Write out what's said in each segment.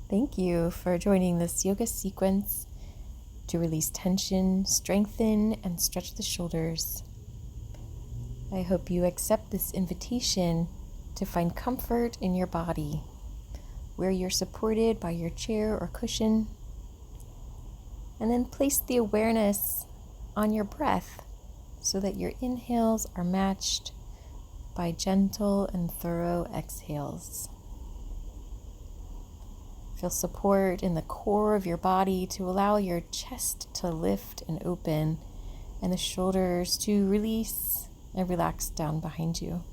Thank you for joining this yoga sequence to release tension, strengthen, and stretch the shoulders. I hope you accept this invitation to find comfort in your body, where you're supported by your chair or cushion, and then place the awareness on your breath so that your inhales are matched by gentle and thorough exhales. Feel support in the core of your body to allow your chest to lift and open and the shoulders to release and relax down behind you.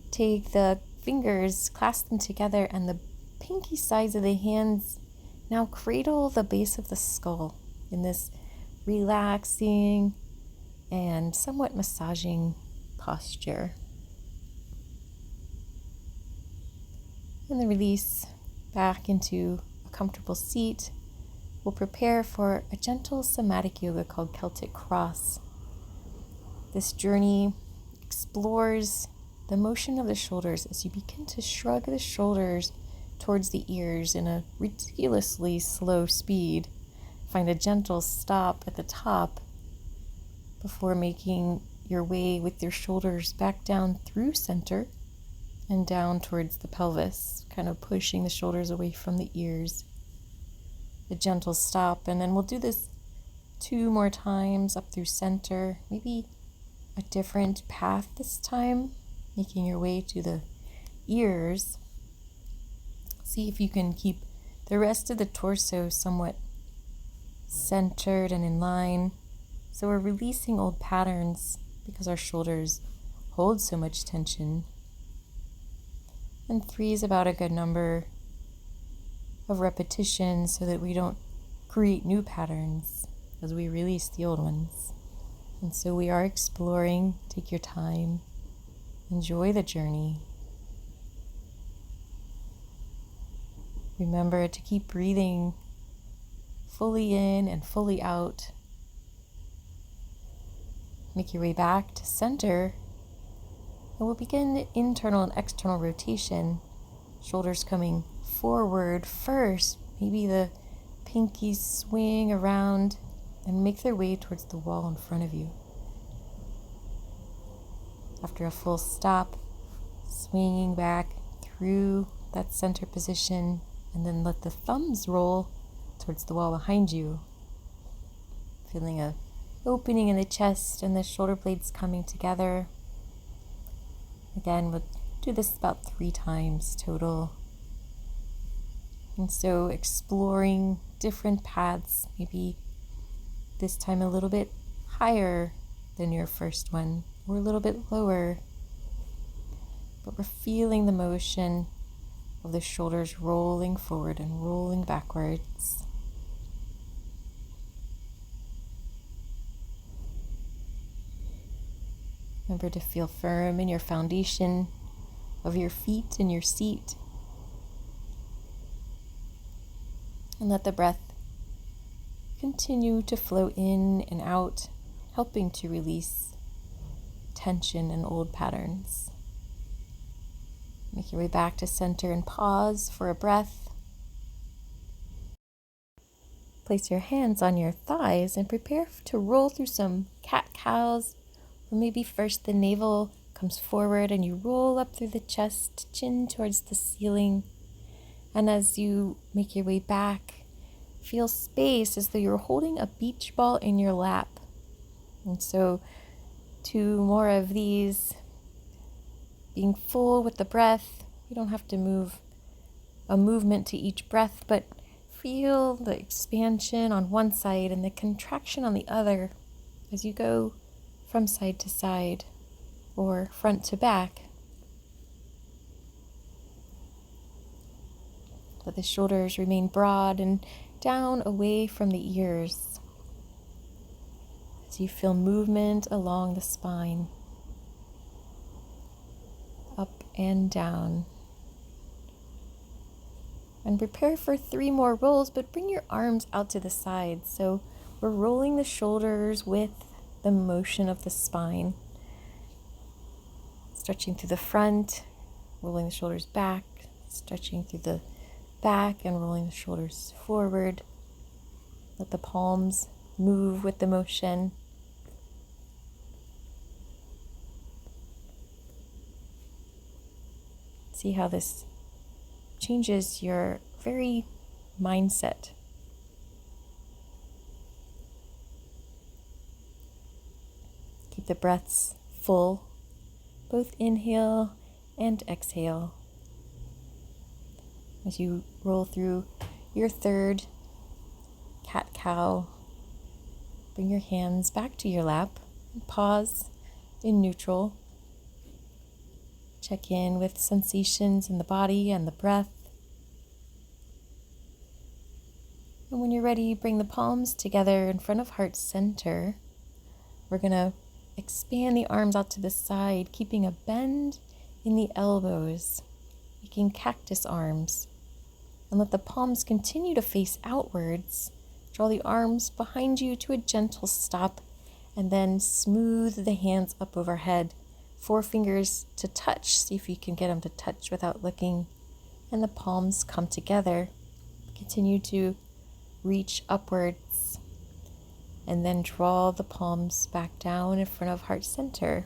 Take the fingers, clasp them together, and the pinky sides of the hands now cradle the base of the skull in this relaxing and somewhat massaging posture. And then release back into a comfortable seat. We'll prepare for a gentle somatic yoga called Celtic Cross. This journey explores the motion of the shoulders as you begin to shrug the shoulders towards the ears in a ridiculously slow speed. Find a gentle stop at the top before making your way with your shoulders back down through center and down towards the pelvis, kind of pushing the shoulders away from the ears. A gentle stop, and then we'll do this 2 more times up through center, maybe a different path this time, making your way to the ears. See if you can keep the rest of the torso somewhat centered and in line. So we're releasing old patterns because our shoulders hold so much tension. And 3 is about a good number of repetitions so that we don't create new patterns as we release the old ones. And so we are exploring. Take your time. Enjoy the journey. Remember to keep breathing fully in and fully out. Make your way back to center. And we'll begin internal and external rotation. Shoulders coming forward first. Maybe the pinkies swing around and make their way towards the wall in front of you. After a full stop, swinging back through that center position, and then let the thumbs roll towards the wall behind you. Feeling a opening in the chest and the shoulder blades coming together. Again, we'll do this about 3 times total. And so exploring different paths, maybe this time a little bit higher than your first one, or a little bit lower. But we're feeling the motion of the shoulders rolling forward and rolling backwards. Remember to feel firm in your foundation of your feet and your seat. And let the breath continue to flow in and out, helping to release tension and old patterns. Make your way back to center and pause for a breath. Place your hands on your thighs and prepare to roll through some cat-cows. Or maybe first the navel comes forward and you roll up through the chest, chin towards the ceiling. And as you make your way back, feel space as though you're holding a beach ball in your lap. And so 2 more of these, being full with the breath. You don't have to move a movement to each breath, but feel the expansion on one side and the contraction on the other as you go from side to side or front to back. Let the shoulders remain broad and down away from the ears as you feel movement along the spine, up and down. And prepare for 3 more rolls, but bring your arms out to the sides. So we're rolling the shoulders with the motion of the spine. Stretching through the front, rolling the shoulders back, stretching through the back and rolling the shoulders forward. Let the palms move with the motion. See how this changes your very mindset. Keep the breaths full, both inhale and exhale. As you roll through your third cat-cow, bring your hands back to your lap and pause in neutral. Check in with sensations in the body and the breath. And when you're ready, bring the palms together in front of heart center. We're going to expand the arms out to the side, keeping a bend in the elbows, making cactus arms. And let the palms continue to face outwards. Draw the arms behind you to a gentle stop, and then smooth the hands up overhead. 4 fingers to touch. See if you can get them to touch without looking. And the palms come together. Continue to reach upwards. And then draw the palms back down in front of heart center.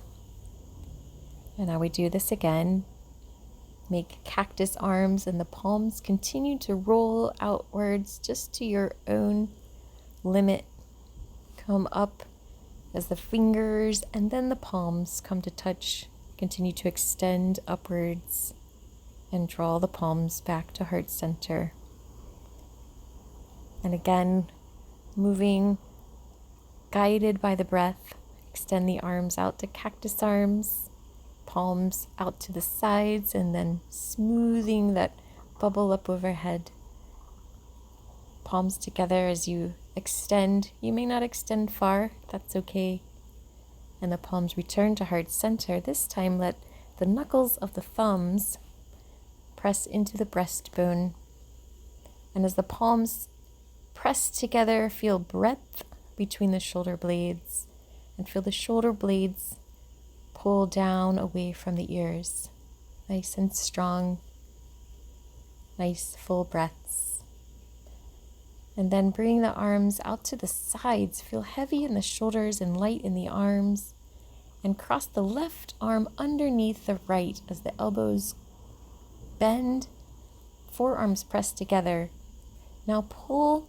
And now we do this again. Make cactus arms, and the palms continue to roll outwards just to your own limit. Come up as the fingers and then the palms come to touch. Continue to extend upwards and draw the palms back to heart center. And again, moving, guided by the breath, extend the arms out to cactus arms, palms out to the sides, and then smoothing that bubble up overhead. Palms together as you extend. You may not extend far, that's okay. And the palms return to heart center. This time let the knuckles of the thumbs press into the breastbone. And as the palms press together, feel breadth between the shoulder blades, and feel the shoulder blades pull down away from the ears. Nice and strong, nice full breaths. And then bring the arms out to the sides. Feel heavy in the shoulders and light in the arms. And cross the left arm underneath the right as the elbows bend, forearms press together. Now pull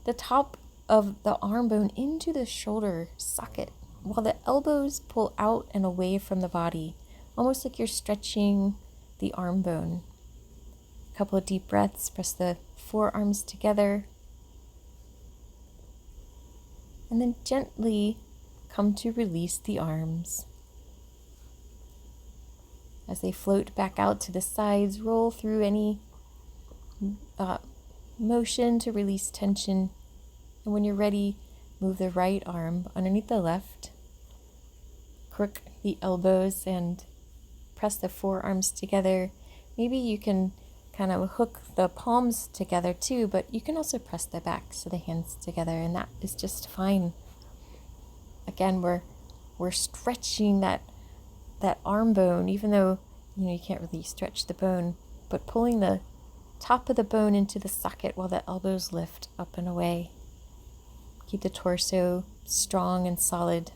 the top of the arm bone into the shoulder socket while the elbows pull out and away from the body, almost like you're stretching the arm bone. A couple of deep breaths, press the forearms together, and then gently come to release the arms. As they float back out to the sides, roll through any motion to release tension. And when you're ready, move the right arm underneath the left, crook the elbows and press the forearms together. Maybe you can kind of hook the palms together too, but you can also press the backs of the hands together, and that is just fine. Again, we're stretching that arm bone, even though you can't really stretch the bone, but pulling the top of the bone into the socket while the elbows lift up and away. Keep the torso strong and solid.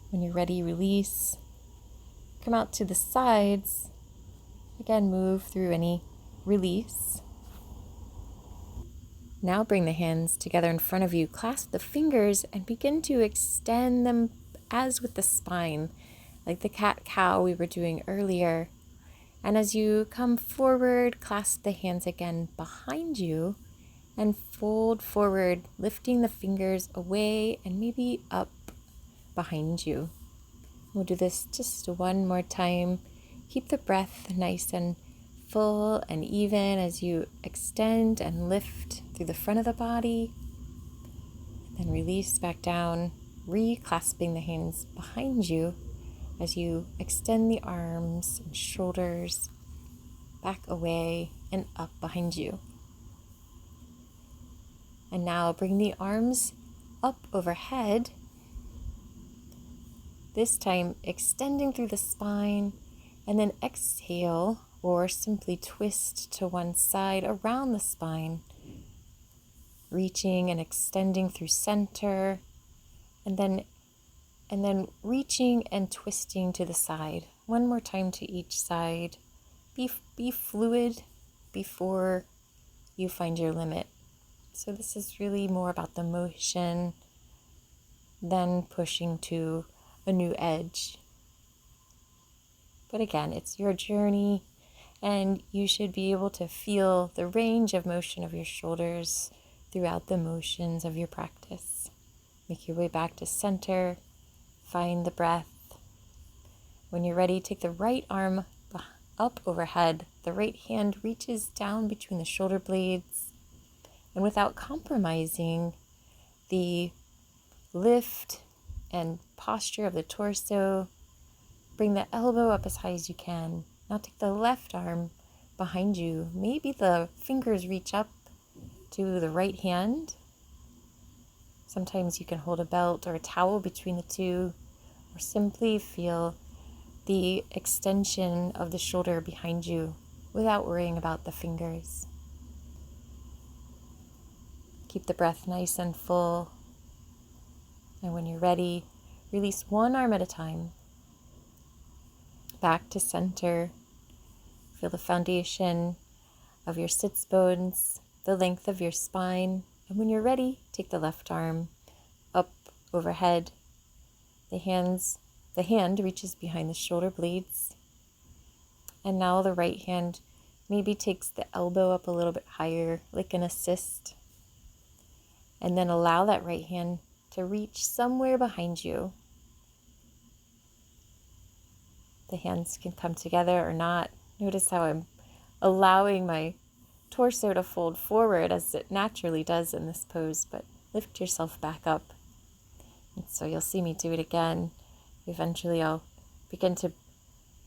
When you're ready, release. Come out to the sides. Again, move through any release. Now bring the hands together in front of you, clasp the fingers, and begin to extend them as with the spine, like the cat-cow we were doing earlier. And as you come forward, clasp the hands again behind you and fold forward, lifting the fingers away and maybe up behind you. We'll do this just one more time. Keep the breath nice and full and even as you extend and lift through the front of the body. Then release back down, reclasping the hands behind you as you extend the arms and shoulders back away and up behind you. And now bring the arms up overhead. This time, extending through the spine, and then exhale or simply twist to one side around the spine, reaching and extending through center, and then reaching and twisting to the side. One more time to each side. Be fluid before you find your limit. So this is really more about the motion than pushing to a new edge. But again, it's your journey, and you should be able to feel the range of motion of your shoulders throughout the motions of your practice. Make your way back to center. Find the breath. When you're ready, take the right arm up overhead. The right hand reaches down between the shoulder blades. And without compromising the lift and posture of the torso, bring the elbow up as high as you can. Now take the left arm behind you. Maybe the fingers reach up to the right hand. Sometimes you can hold a belt or a towel between the two, or simply feel the extension of the shoulder behind you without worrying about the fingers. Keep the breath nice and full. And when you're ready, release one arm at a time. Back to center. Feel the foundation of your sits bones, the length of your spine. And when you're ready, take the left arm up overhead. The hand reaches behind the shoulder blades. And now the right hand maybe takes the elbow up a little bit higher, like an assist. And then allow that right hand to reach somewhere behind you. The hands can come together or not. Notice how I'm allowing my torso to fold forward as it naturally does in this pose, but lift yourself back up. And so you'll see me do it again. Eventually I'll begin to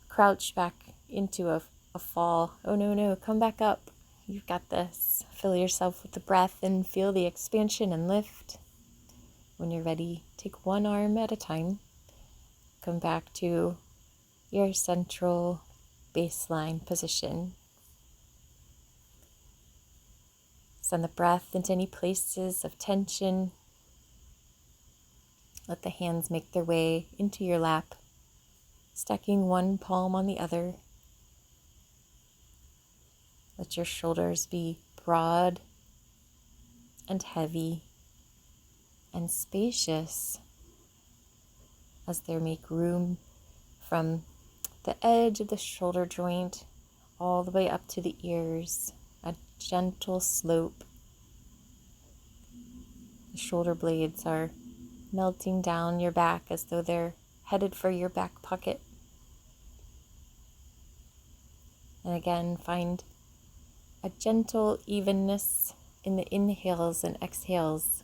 crouch back into a fall. Oh no, come back up. You've got this. Fill yourself with the breath and feel the expansion and lift. When you're ready, take one arm at a time. Come back to your central baseline position. Send the breath into any places of tension. Let the hands make their way into your lap, stacking one palm on the other. Let your shoulders be broad and heavy and spacious as they make room from the edge of the shoulder joint all the way up to the ears, a gentle slope. The shoulder blades are melting down your back as though they're headed for your back pocket. And again, find a gentle evenness in the inhales and exhales.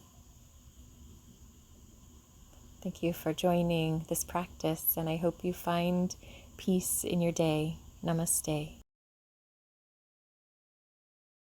Thank you for joining this practice, and I hope you find peace in your day. Namaste.